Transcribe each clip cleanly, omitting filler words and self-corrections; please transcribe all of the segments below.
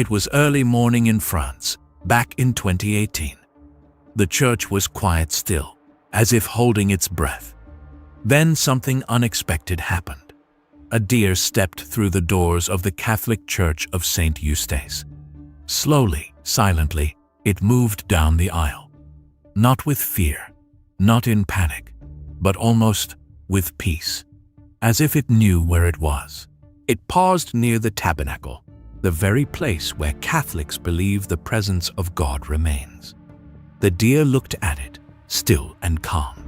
It was early morning in France, back in 2018. The church was quiet still, as if holding its breath. Then something unexpected happened. A deer stepped through the doors of the Catholic Church of St. Eustace. Slowly, silently, it moved down the aisle. Not with fear, not in panic, but almost with peace, as if it knew where it was. It paused near the tabernacle, the very place where Catholics believe the presence of God remains. The deer looked at it, still and calm,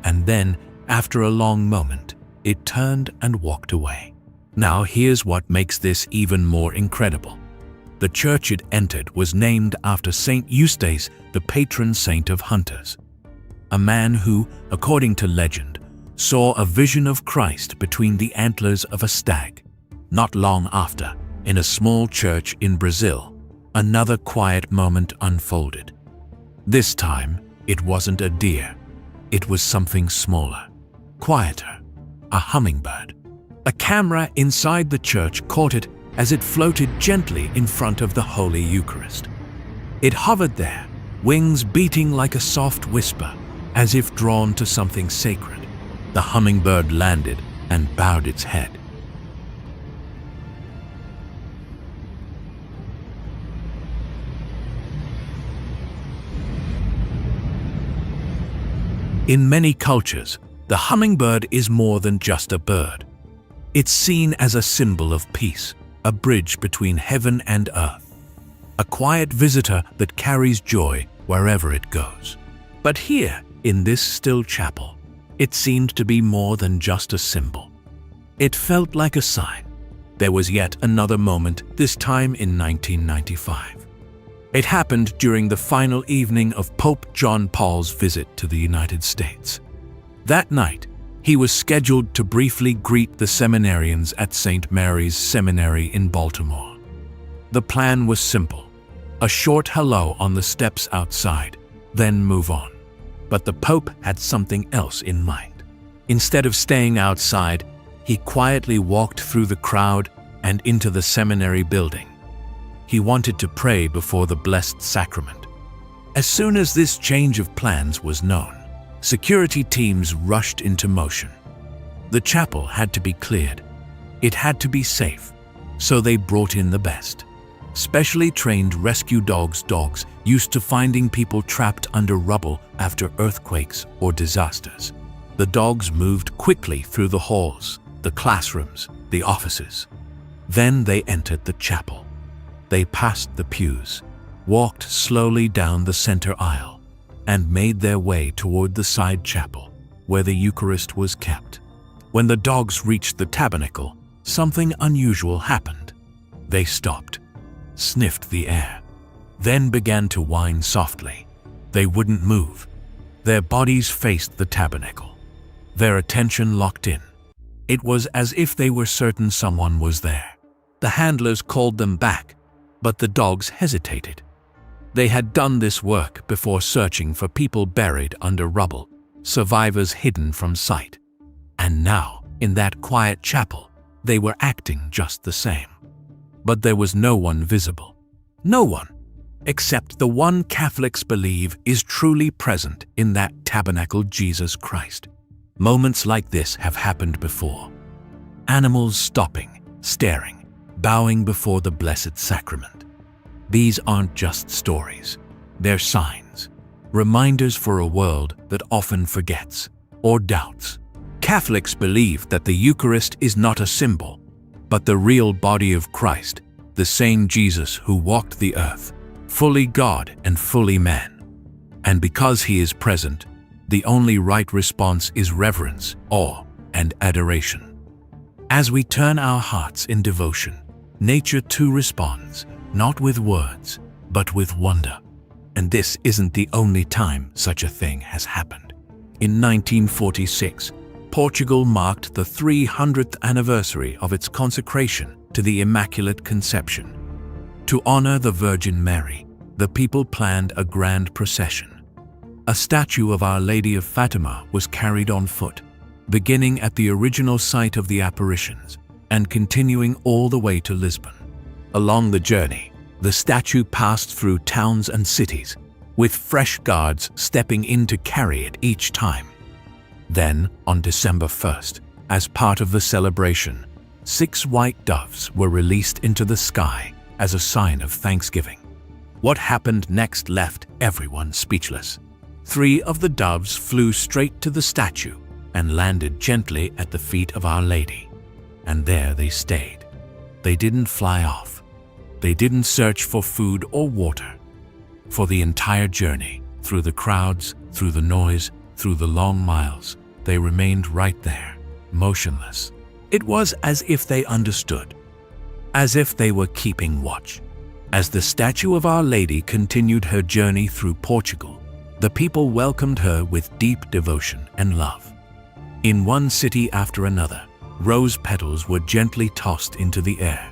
and then, after a long moment, it turned and walked away. Now here's what makes this even more incredible. The church it entered was named after St. Eustace, the patron saint of hunters. A man who, according to legend, saw a vision of Christ between the antlers of a stag. Not long after, in a small church in Brazil, another quiet moment unfolded. This time, it wasn't a deer. It was something smaller, quieter, a hummingbird. A camera inside the church caught it as it floated gently in front of the Holy Eucharist. It hovered there, wings beating like a soft whisper, as if drawn to something sacred. The hummingbird landed and bowed its head. In many cultures, the hummingbird is more than just a bird. It's seen as a symbol of peace, a bridge between heaven and earth, a quiet visitor that carries joy wherever it goes. But here, in this still chapel, it seemed to be more than just a symbol. It felt like a sign. There was yet another moment, this time in 1995. It happened during the final evening of Pope John Paul's visit to the United States. That night, he was scheduled to briefly greet the seminarians at St. Mary's Seminary in Baltimore. The plan was simple: a short hello on the steps outside, then move on. But the Pope had something else in mind. Instead of staying outside, he quietly walked through the crowd and into the seminary building. He wanted to pray before the Blessed Sacrament. As soon as this change of plans was known, security teams rushed into motion. The chapel had to be cleared. It had to be safe, so they brought in the best. Specially trained rescue dogs used to finding people trapped under rubble after earthquakes or disasters. The dogs moved quickly through the halls, the classrooms, the offices. Then they entered the chapel. They passed the pews, walked slowly down the center aisle, and made their way toward the side chapel, where the Eucharist was kept. When the dogs reached the tabernacle, something unusual happened. They stopped, sniffed the air, then began to whine softly. They wouldn't move. Their bodies faced the tabernacle, their attention locked in. It was as if they were certain someone was there. The handlers called them back, but the dogs hesitated. They had done this work before, searching for people buried under rubble, survivors hidden from sight. And now, in that quiet chapel, they were acting just the same. But there was no one visible. No one, except the one Catholics believe is truly present in that tabernacle, Jesus Christ. Moments like this have happened before. Animals stopping, staring, bowing before the Blessed Sacrament. These aren't just stories. They're signs, reminders for a world that often forgets or doubts. Catholics believe that the Eucharist is not a symbol, but the real body of Christ, the same Jesus who walked the earth, fully God and fully man. And because he is present, the only right response is reverence, awe, and adoration. As we turn our hearts in devotion, nature too responds, not with words, but with wonder. And this isn't the only time such a thing has happened. In 1946, Portugal marked the 300th anniversary of its consecration to the Immaculate Conception. To honor the Virgin Mary, the people planned a grand procession. A statue of Our Lady of Fatima was carried on foot, beginning at the original site of the apparitions and continuing all the way to Lisbon. Along the journey, The statue passed through towns and cities, with fresh guards stepping in to carry it each time. Then, on December 1st, as part of the celebration, 6 white doves were released into the sky as a sign of thanksgiving. What happened next left everyone speechless. 3 of the doves flew straight to the statue and landed gently at the feet of Our Lady. And there they stayed. They didn't fly off. They didn't search for food or water. For the entire journey, through the crowds, through the noise, through the long miles, they remained right there, motionless. It was as if they understood, as if they were keeping watch. As the statue of Our Lady continued her journey through Portugal, the people welcomed her with deep devotion and love. In one city after another, rose petals were gently tossed into the air.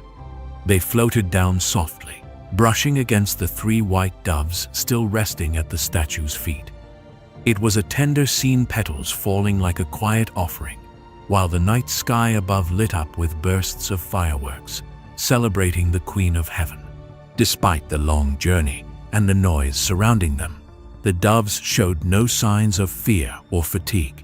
They floated down softly, brushing against the 3 white doves still resting at the statue's feet. It was a tender scene, petals falling like a quiet offering, while the night sky above lit up with bursts of fireworks, celebrating the Queen of Heaven. Despite the long journey and the noise surrounding them, the doves showed no signs of fear or fatigue.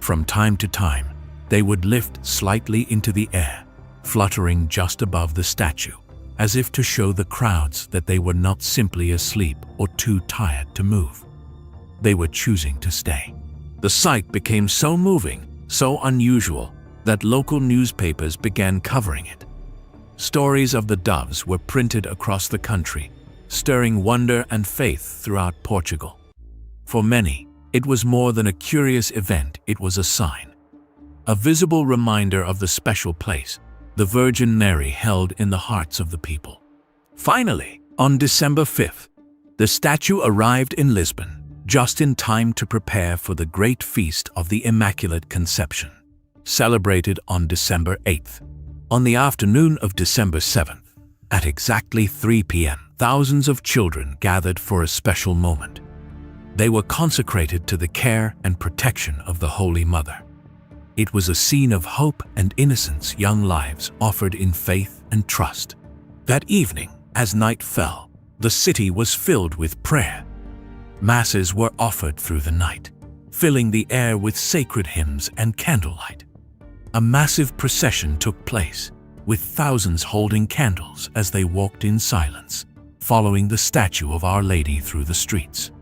From time to time, they would lift slightly into the air, fluttering just above the statue, as if to show the crowds that they were not simply asleep or too tired to move. They were choosing to stay. The sight became so moving, so unusual, that local newspapers began covering it. Stories of the doves were printed across the country, stirring wonder and faith throughout Portugal. For many, it was more than a curious event, it was a sign. A visible reminder of the special place the Virgin Mary held in the hearts of the people. Finally, on December 5th, the statue arrived in Lisbon, just in time to prepare for the great feast of the Immaculate Conception, celebrated on December 8th. On the afternoon of December 7th, at exactly 3 p.m., thousands of children gathered for a special moment. They were consecrated to the care and protection of the Holy Mother. It was a scene of hope and innocence, young lives offered in faith and trust. That evening, as night fell, the city was filled with prayer. Masses were offered through the night, filling the air with sacred hymns and candlelight. A massive procession took place, with thousands holding candles as they walked in silence, following the statue of Our Lady through the streets.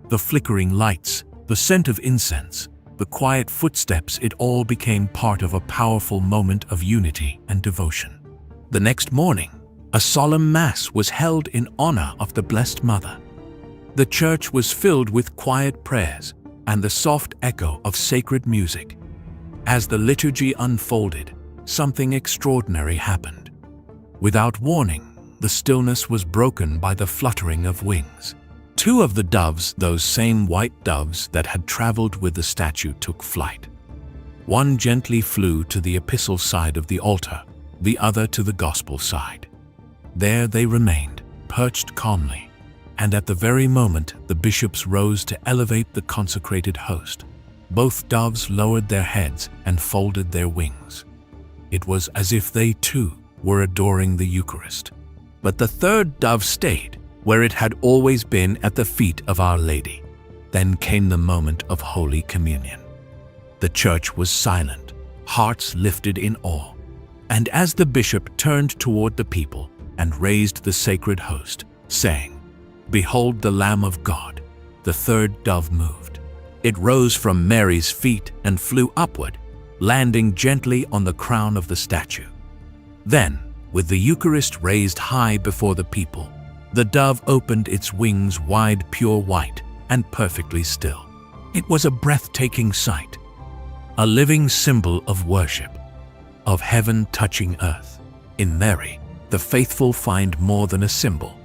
The flickering lights, the scent of incense, the quiet footsteps, it all became part of a powerful moment of unity and devotion. The next morning, a solemn Mass was held in honor of the Blessed Mother. The church was filled with quiet prayers and the soft echo of sacred music. As the liturgy unfolded, something extraordinary happened. Without warning, the stillness was broken by the fluttering of wings. 2 of the doves, those same white doves that had traveled with the statue, took flight. One gently flew to the epistle side of the altar, the other to the gospel side. There they remained, perched calmly, and at the very moment the bishops rose to elevate the consecrated host, both doves lowered their heads and folded their wings. It was as if they too were adoring the Eucharist. But the 3rd dove stayed, where it had always been, at the feet of Our Lady. Then came the moment of Holy Communion. The church was silent, hearts lifted in awe. And as the bishop turned toward the people and raised the sacred host, saying, "Behold the Lamb of God," the 3rd dove moved. It rose from Mary's feet and flew upward, landing gently on the crown of the statue. Then, with the Eucharist raised high before the people, the dove opened its wings wide, pure white, and perfectly still. It was a breathtaking sight, a living symbol of worship, of heaven touching earth. In Mary, the faithful find more than a symbol.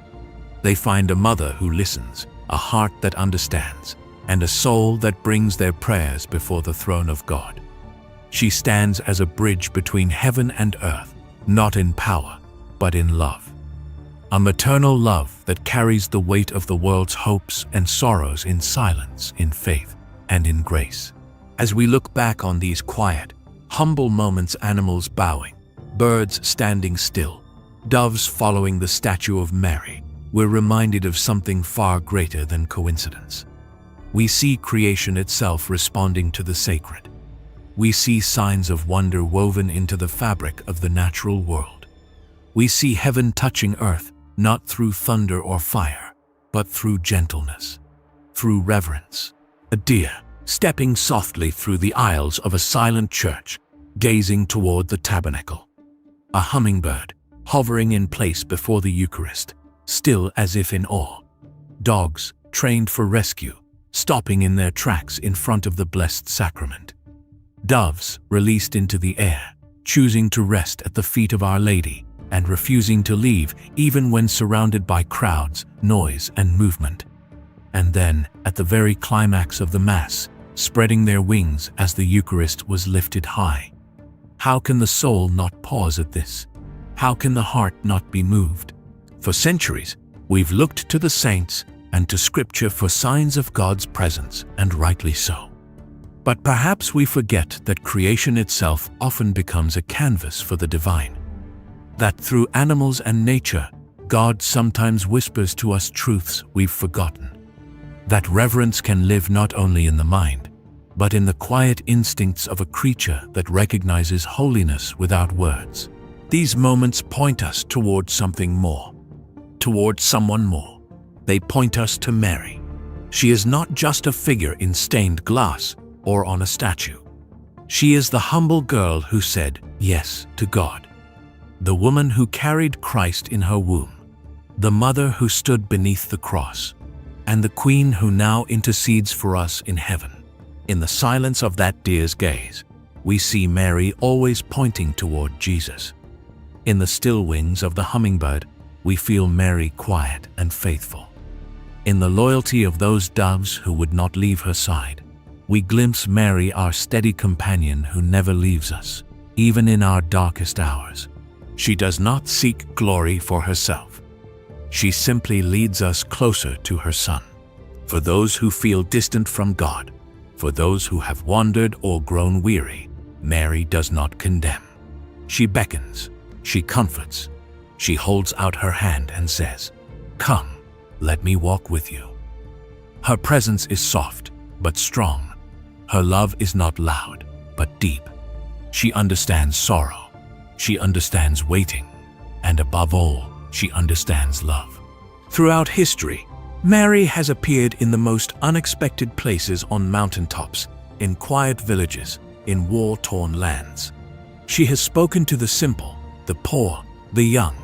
They find a mother who listens, a heart that understands, and a soul that brings their prayers before the throne of God. She stands as a bridge between heaven and earth, not in power, but in love. A maternal love that carries the weight of the world's hopes and sorrows in silence, in faith, and in grace. As we look back on these quiet, humble moments, animals bowing, birds standing still, doves following the statue of Mary, we're reminded of something far greater than coincidence. We see creation itself responding to the sacred. We see signs of wonder woven into the fabric of the natural world. We see heaven touching earth, not through thunder or fire, but through gentleness, through reverence. A deer stepping softly through the aisles of a silent church, gazing toward the tabernacle. A hummingbird hovering in place before the Eucharist, still as if in awe. Dogs trained for rescue, stopping in their tracks in front of the blessed sacrament. Doves released into the air, choosing to rest at the feet of Our Lady and refusing to leave even when surrounded by crowds, noise, and movement. And then, at the very climax of the Mass, spreading their wings as the Eucharist was lifted high. How can the soul not pause at this? How can the heart not be moved? For centuries, we've looked to the saints and to Scripture for signs of God's presence, and rightly so. But perhaps we forget that creation itself often becomes a canvas for the divine. That through animals and nature, God sometimes whispers to us truths we've forgotten. That reverence can live not only in the mind, but in the quiet instincts of a creature that recognizes holiness without words. These moments point us toward something more, toward someone more. They point us to Mary. She is not just a figure in stained glass or on a statue. She is the humble girl who said yes to God, the woman who carried Christ in her womb, the mother who stood beneath the cross, and the queen who now intercedes for us in heaven. In the silence of that deer's gaze, we see Mary always pointing toward Jesus. In the still wings of the hummingbird, we feel Mary quiet and faithful. In the loyalty of those doves who would not leave her side, we glimpse Mary, our steady companion who never leaves us, even in our darkest hours. She does not seek glory for herself. She simply leads us closer to her Son. For those who feel distant from God, for those who have wandered or grown weary, Mary does not condemn. She beckons, she comforts, she holds out her hand and says, "Come, let me walk with you." Her presence is soft but strong. Her love is not loud but deep. She understands sorrow. She understands waiting. And above all, she understands love. Throughout history, Mary has appeared in the most unexpected places, on mountaintops, in quiet villages, in war-torn lands. She has spoken to the simple, the poor, the young,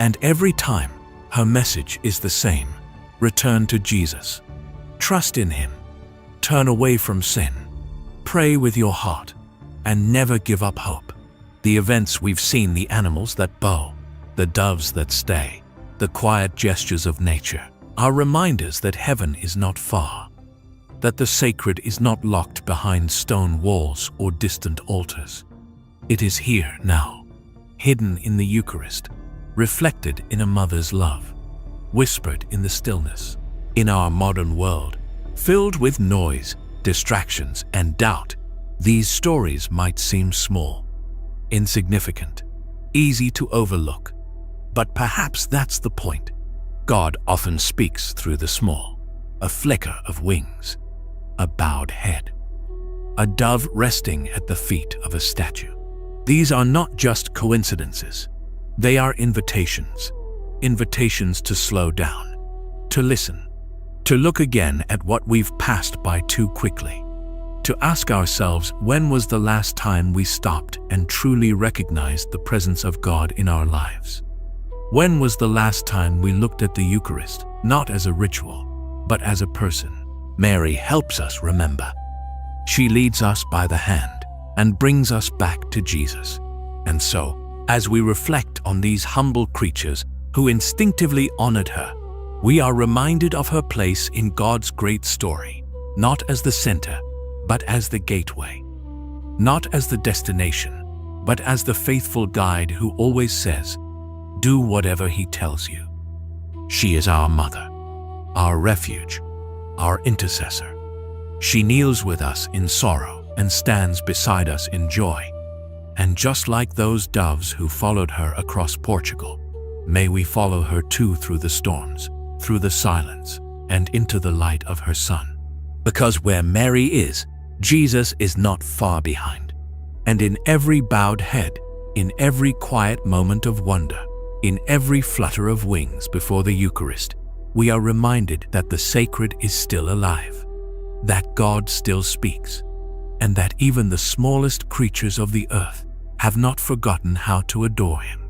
and every time, her message is the same: return to Jesus. Trust in Him. Turn away from sin. Pray with your heart, and never give up hope. The events we've seen, the animals that bow, the doves that stay, the quiet gestures of nature, are reminders that heaven is not far, that the sacred is not locked behind stone walls or distant altars. It is here now, hidden in the Eucharist, reflected in a mother's love, whispered in the stillness. In our modern world, filled with noise, distractions, and doubt, these stories might seem small, insignificant, easy to overlook. But perhaps that's the point. God often speaks through the small: a flicker of wings, a bowed head, a dove resting at the feet of a statue. These are not just coincidences. They are invitations. Invitations to slow down, to listen, to look again at what we've passed by too quickly, to ask ourselves, when was the last time we stopped and truly recognized the presence of God in our lives? When was the last time we looked at the Eucharist, not as a ritual, but as a person? Mary helps us remember. She leads us by the hand and brings us back to Jesus. And so, as we reflect on these humble creatures who instinctively honored her, we are reminded of her place in God's great story, not as the center, but as the gateway. Not as the destination, but as the faithful guide who always says, "Do whatever He tells you." She is our mother, our refuge, our intercessor. She kneels with us in sorrow and stands beside us in joy. And just like those doves who followed her across Portugal, May we follow her too through the storms, through the silence, and into the light of her Son. Because where Mary is, Jesus is not far behind. And in every bowed head, in every quiet moment of wonder, in every flutter of wings before the Eucharist, we are reminded that the sacred is still alive, that God still speaks, and that even the smallest creatures of the earth have not forgotten how to adore Him.